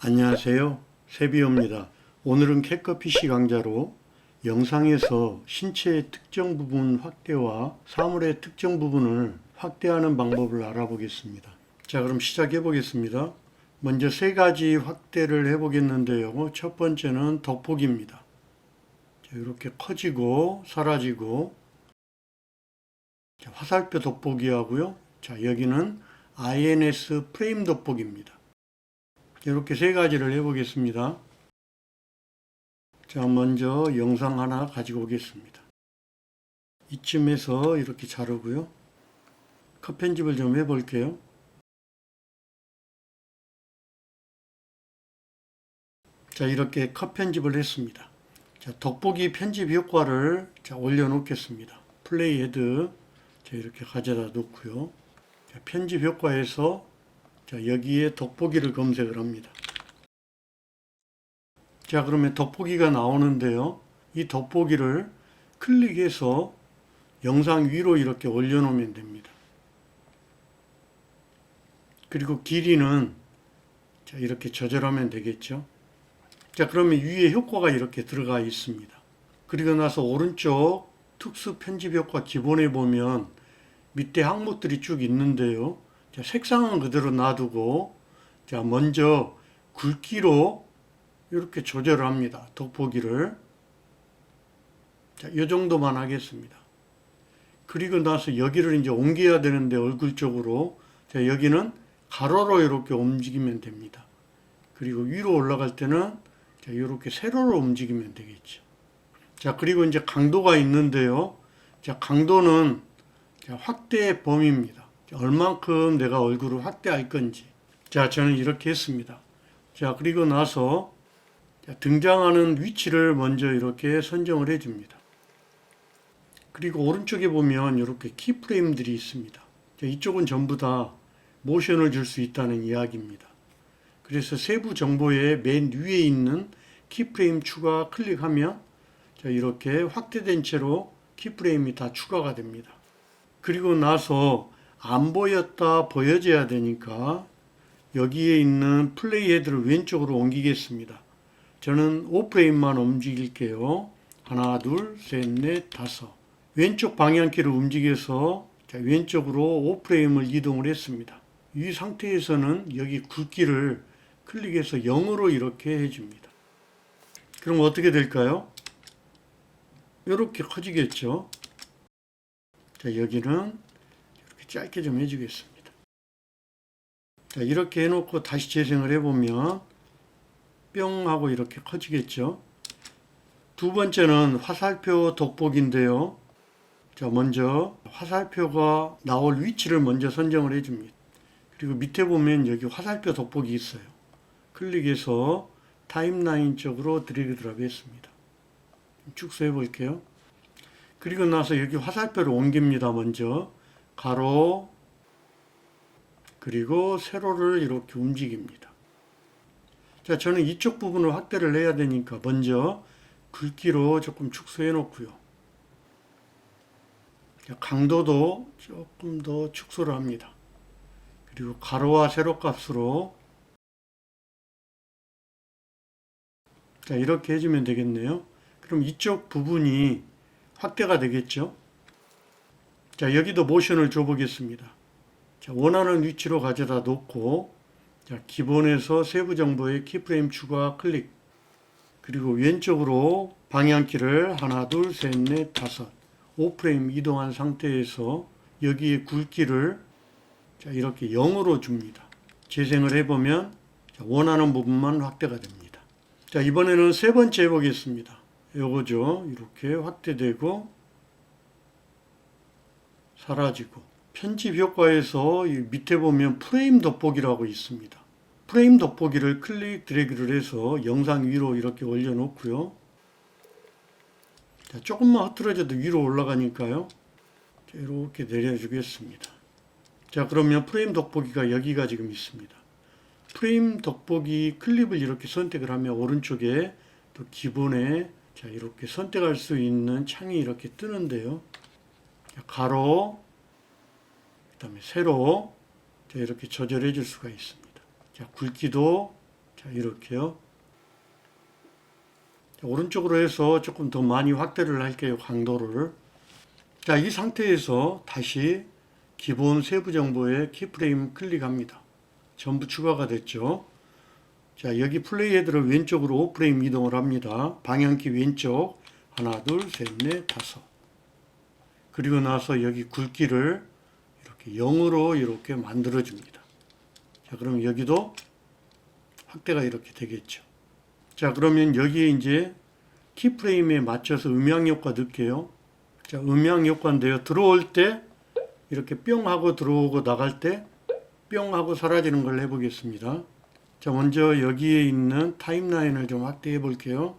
안녕하세요. 세비오입니다. 오늘은 캣커 PC 강좌로 영상에서 신체의 특정 부분 확대와 사물의 특정 부분을 확대하는 방법을 알아보겠습니다. 자, 그럼 시작해 보겠습니다. 먼저 세 가지 확대를 해 보겠는데요. 첫 번째는 돋보기입니다. 자, 이렇게 커지고 사라지고, 자, 화살표 돋보기 하고요. 자, 여기는 INS 프레임 돋보기입니다. 이렇게 세 가지를 해보겠습니다. 자, 먼저 영상 하나 가지고 오겠습니다. 이쯤에서 이렇게 자르고요. 컷 편집을 좀 해볼게요. 자, 이렇게 컷 편집을 했습니다. 자, 돋보기 편집 효과를 올려놓겠습니다. 플레이 헤드, 자, 이렇게 가져다 놓고요. 자, 편집 효과에서 여기에 돋보기를 검색을 합니다. 자, 그러면 돋보기가 나오는데요. 이 돋보기를 클릭해서 영상 위로 이렇게 올려놓으면 됩니다. 그리고 길이는 이렇게 조절하면 되겠죠. 자, 그러면 위에 효과가 이렇게 들어가 있습니다. 그리고 나서 오른쪽 특수 편집 효과 기본에 보면 밑에 항목들이 쭉 있는데요. 자, 색상은 그대로 놔두고, 자, 먼저 굵기로 이렇게 조절을 합니다. 돋보기를. 자, 이 정도만 하겠습니다. 그리고 나서 여기를 이제 옮겨야 되는데 얼굴 쪽으로. 자, 여기는 가로로 이렇게 움직이면 됩니다. 그리고 위로 올라갈 때는 자, 이렇게 세로로 움직이면 되겠죠. 자, 그리고 이제 강도가 있는데요. 자, 강도는 확대의 범위입니다. 자, 얼만큼 내가 얼굴을 확대할 건지. 자, 저는 이렇게 했습니다. 자, 그리고 나서 등장하는 위치를 먼저 이렇게 선정을 해줍니다. 그리고 오른쪽에 보면 이렇게 키프레임들이 있습니다. 자, 이쪽은 전부 다 모션을 줄 수 있다는 이야기입니다. 그래서 세부 정보의 맨 위에 있는 키프레임 추가 클릭하면 자, 이렇게 확대된 채로 키프레임이 다 추가가 됩니다. 그리고 나서 안 보였다 보여져야 되니까 여기에 있는 플레이 헤드를 왼쪽으로 옮기겠습니다. 저는 5프레임만 움직일게요. 하나, 둘, 셋, 넷, 다섯. 왼쪽 방향키를 움직여서 왼쪽으로 5프레임을 이동을 했습니다. 이 상태에서는 여기 굵기를 클릭해서 0으로 이렇게 해줍니다. 그럼 어떻게 될까요? 이렇게 커지겠죠. 자, 여기는 이렇게 짧게 좀 해주겠습니다. 자, 이렇게 해놓고 다시 재생을 해보면 뿅 하고 이렇게 커지겠죠. 두 번째는 화살표 돋보기인데요. 자, 먼저 화살표가 나올 위치를 먼저 선정을 해줍니다. 그리고 밑에 보면 여기 화살표 돋보기 있어요. 클릭해서 타임라인 쪽으로 드래그 드랍 했습니다. 축소해 볼게요. 그리고 나서 여기 화살표를 옮깁니다. 먼저 가로 그리고 세로를 이렇게 움직입니다. 자, 저는 이쪽 부분을 확대를 해야 되니까 먼저 굵기로 조금 축소해 놓고요. 강도도 조금 더 축소를 합니다. 그리고 가로와 세로 값으로 자, 이렇게 해주면 되겠네요. 그럼 이쪽 부분이 확대가 되겠죠. 자, 여기도 모션을 줘 보겠습니다. 자, 원하는 위치로 가져다 놓고 자, 기본에서 세부 정보의 키프레임 추가 클릭. 그리고 왼쪽으로 방향키를 하나, 둘, 셋, 넷, 다섯. 5프레임 이동한 상태에서 여기에 굵기를 자, 이렇게 0으로 줍니다. 재생을 해보면 자, 원하는 부분만 확대가 됩니다. 자, 이번에는 세 번째 해보겠습니다. 요거죠. 이렇게 확대되고 사라지고. 편집 효과에서 이 밑에 보면 프레임 돋보기라고 있습니다. 프레임 돋보기를 클릭 드래그를 해서 영상 위로 이렇게 올려놓고요. 자, 조금만 흐트러져도 위로 올라가니까요. 자, 이렇게 내려주겠습니다. 자, 그러면 프레임 돋보기가 여기가 지금 있습니다. 프레임 돋보기 클립을 이렇게 선택을 하면 오른쪽에 또 기본에 자, 이렇게 선택할 수 있는 창이 이렇게 뜨는데요. 자, 가로, 그 다음에 세로, 자, 이렇게 조절해 줄 수가 있습니다. 자, 굵기도 자, 자, 이렇게요. 자, 오른쪽으로 해서 조금 더 많이 확대를 할게요. 강도를. 자, 이 상태에서 다시 기본 세부 정보에 키프레임 클릭합니다. 전부 추가가 됐죠. 자, 여기 플레이 헤드를 왼쪽으로 5프레임 이동을 합니다. 방향키 왼쪽 하나, 둘, 셋, 넷, 다섯. 그리고 나서 여기 굵기를 이렇게 0으로 이렇게 만들어 줍니다. 자, 그럼 여기도 확대가 이렇게 되겠죠. 자, 그러면 여기에 이제 키프레임에 맞춰서 음향 효과 넣을게요. 자, 음향 효과인데요. 들어올 때 이렇게 뿅 하고 들어오고 나갈 때 뿅 하고 사라지는 걸 해보겠습니다. 자, 먼저 여기에 있는 타임라인을 좀 확대해 볼게요.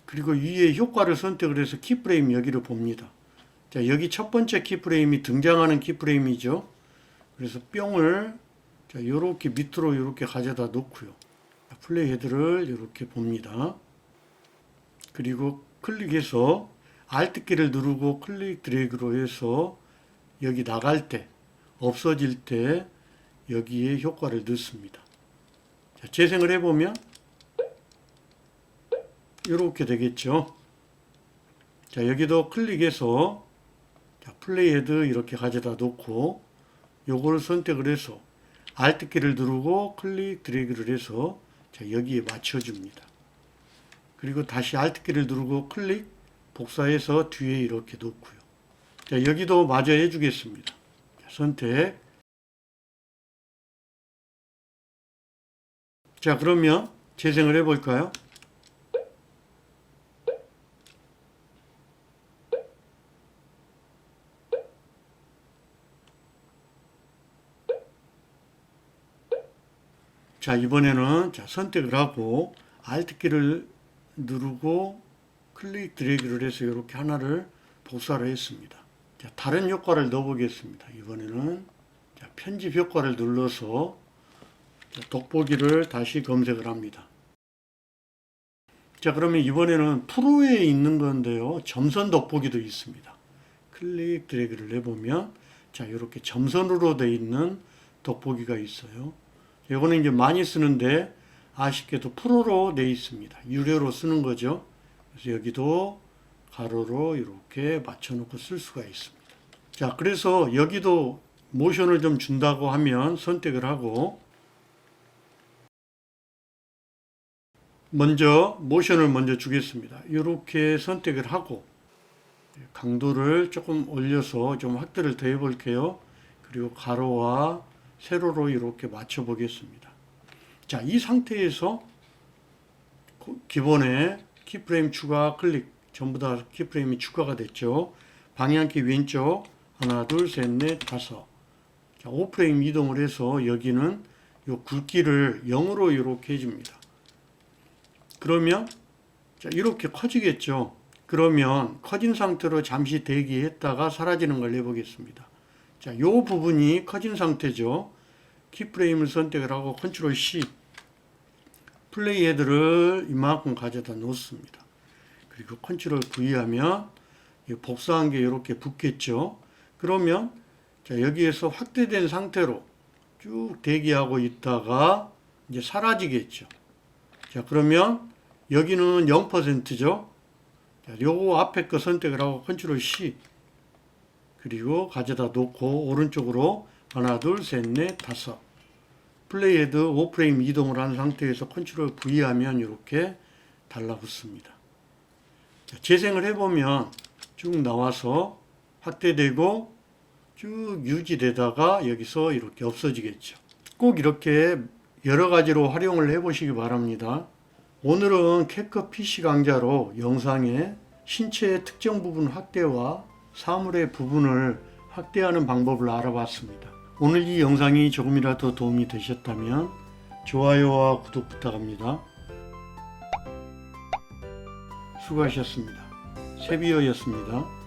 그리고 위에 효과를 선택을 해서 키프레임 여기를 봅니다. 자, 여기 첫 번째 키프레임이 등장하는 키프레임이죠. 그래서 뿅을 자, 요렇게 밑으로 이렇게 가져다 놓고요. 플레이 헤드를 이렇게 봅니다. 그리고 클릭해서 Alt 키를 누르고 클릭 드래그로 해서 여기 나갈 때, 없어질 때 여기에 효과를 넣습니다. 자, 재생을 해보면 이렇게 되겠죠. 자, 여기도 클릭해서 자, 플레이 헤드 이렇게 가져다 놓고 요걸 선택을 해서 Alt 키를 누르고 클릭 드래그를 해서 자, 여기에 맞춰줍니다. 그리고 다시 Alt 키를 누르고 클릭 복사해서 뒤에 이렇게 놓고요. 자, 여기도 마저 해주겠습니다. 자, 선택. 자, 그러면 재생을 해볼까요? 자, 이번에는 자, 선택을 하고 Alt 키를 누르고 클릭 드래그를 해서 이렇게 하나를 복사를 했습니다. 자, 다른 효과를 넣어 보겠습니다. 이번에는 자, 편집 효과를 눌러서 자, 돋보기를 다시 검색을 합니다. 자, 그러면 이번에는 프로에 있는 건데요. 점선 돋보기도 있습니다. 클릭 드래그를 해보면 자, 이렇게 점선으로 되어 있는 돋보기가 있어요. 이거는 이제 많이 쓰는데 아쉽게도 프로로 되어 있습니다. 유료로 쓰는 거죠. 그래서 여기도 가로로 이렇게 맞춰놓고 쓸 수가 있습니다. 자, 그래서 여기도 모션을 좀 준다고 하면 선택을 하고 먼저 모션을 먼저 주겠습니다. 이렇게 선택을 하고 강도를 조금 올려서 좀 확대를 더 해볼게요. 그리고 가로와 세로로 이렇게 맞춰 보겠습니다. 자, 이 상태에서 기본에 키프레임 추가 클릭 전부 다 키프레임이 추가가 됐죠. 방향키 왼쪽 하나, 둘, 셋, 넷, 다섯. 자, 5프레임 이동을 해서 여기는 요 굵기를 0으로 이렇게 해줍니다. 그러면 자, 이렇게 커지겠죠. 그러면 커진 상태로 잠시 대기했다가 사라지는 걸 해보겠습니다. 자, 요 부분이 커진 상태죠. 키프레임을 선택을 하고 컨트롤 C 플레이 헤드를 이만큼 가져다 놓습니다. 그리고 컨트롤 V 하면 복사한 게 이렇게 붙겠죠. 그러면 자, 여기에서 확대된 상태로 쭉 대기하고 있다가 이제 사라지겠죠. 자, 그러면 여기는 0%죠. 자, 요거 앞에 거 선택을 하고 컨트롤 C 그리고 가져다 놓고 오른쪽으로 하나, 둘, 셋, 넷, 다섯. 플레이 헤드 5프레임 이동을 한 상태에서 컨트롤 V 하면 이렇게 달라붙습니다. 자, 재생을 해보면 쭉 나와서 확대되고 쭉 유지되다가 여기서 이렇게 없어지겠죠. 꼭 이렇게 여러 가지로 활용을 해보시기 바랍니다. 오늘은 캡컷 PC 강좌로 영상의 신체의 특정 부분 확대와 사물의 부분을 확대하는 방법을 알아봤습니다. 오늘 이 영상이 조금이라도 도움이 되셨다면 좋아요와 구독 부탁합니다. 수고하셨습니다. 세비어였습니다.